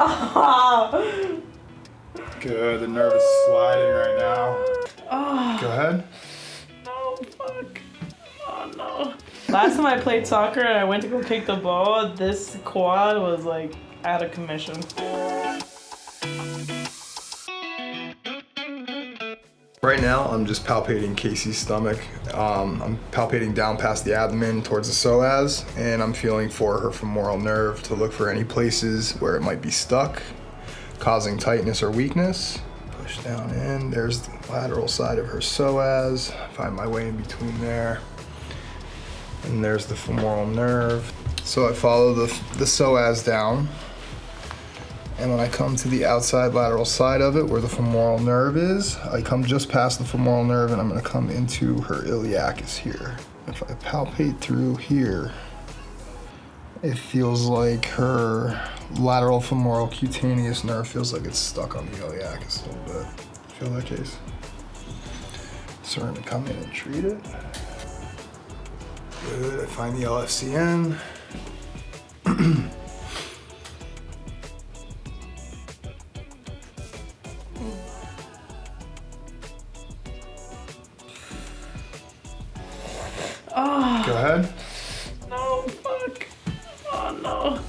Oh. Good, the nerve is sliding right now. Oh. Go ahead. No, fuck. Oh no. Last time I played soccer and I went to go kick the ball, this quad was like out of commission. Right now, I'm just palpating Casey's stomach. I'm palpating down past the abdomen towards the psoas, and I'm feeling for her femoral nerve to look for any places where it might be stuck, causing tightness or weakness. Push down in, there's the lateral side of her psoas. Find my way in between there. And there's the femoral nerve. So I follow the psoas down. And when I come to the outside lateral side of it, where the femoral nerve is, I come just past the femoral nerve and I'm gonna come into her iliacus here. If I palpate through here, it feels like her lateral femoral cutaneous nerve feels like it's stuck on the iliacus a little bit. Feel that, Case? So we're gonna come in and treat it. Good, I find the LFCN. Oh. Go ahead. No, fuck. Oh no.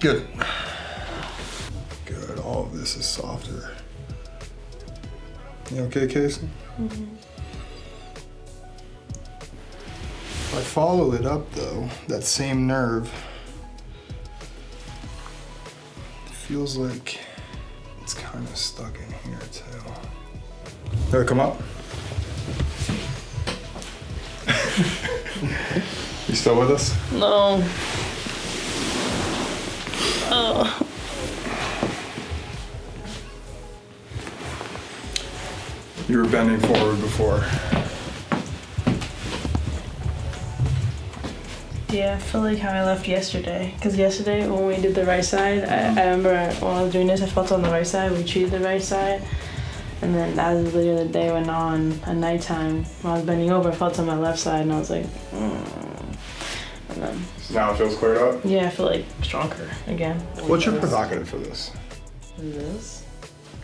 Good. Good, all of this is softer. You okay, Casey? Mm-hmm. If I follow it up though, that same nerve, it feels like it's kind of stuck in here too. There, come up. You still with us? No. Oh. You were bending forward before. Yeah, I feel like how I left yesterday. Because yesterday when we did the right side, I remember when I was doing this, I felt on the right side, we treated the right side. And then as the day went on, at nighttime, when I was bending over, I felt on my left side and I was like, And then, So now it feels cleared up? yeah, I feel like stronger again. What's your prerogative for this? This?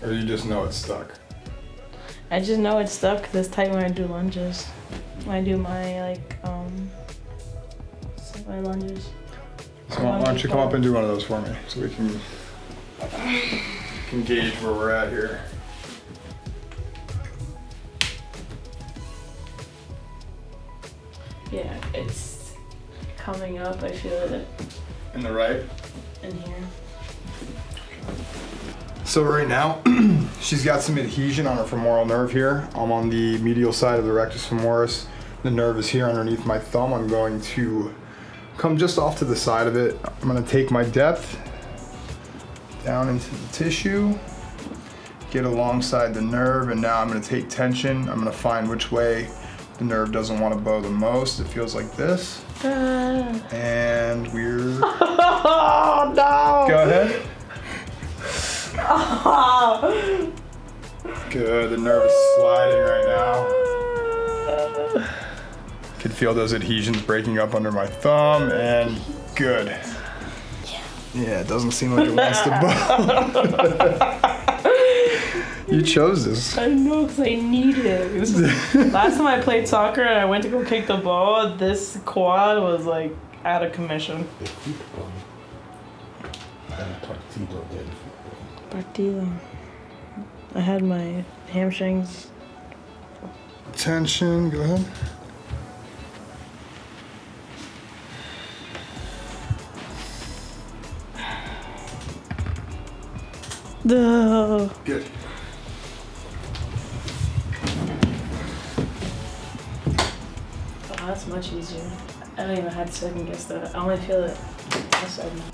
Or you just know it's stuck? I just know it's stuck because it's tight when I do lunges. When I do my, my lunges. So why don't you come up and do one of those for me so we can gauge where we're at here. Yeah, it's coming up. I feel it In the right? in here. So right now, she's got some adhesion on her femoral nerve here. I'm on the medial side of the rectus femoris. The nerve is here underneath my thumb. I'm going to come just off to the side of it. I'm gonna take my depth down into the tissue, get alongside the nerve, and now I'm gonna take tension. I'm gonna find which way the nerve doesn't want to bow the most. It feels like this. And we're... Oh, no! Go ahead. Oh. Good, the nerve is sliding right now. Could feel those adhesions breaking up under my thumb, and good. Yeah, it doesn't seem like it wants to bow. You chose this. I know, because I need it. Last time I played soccer and I went to go kick the ball, this quad was like out of commission. Partido. I had my hamstrings. Tension, go ahead. No. Good. Oh, that's much easier. I don't even have to second guess that. I only feel it outside now.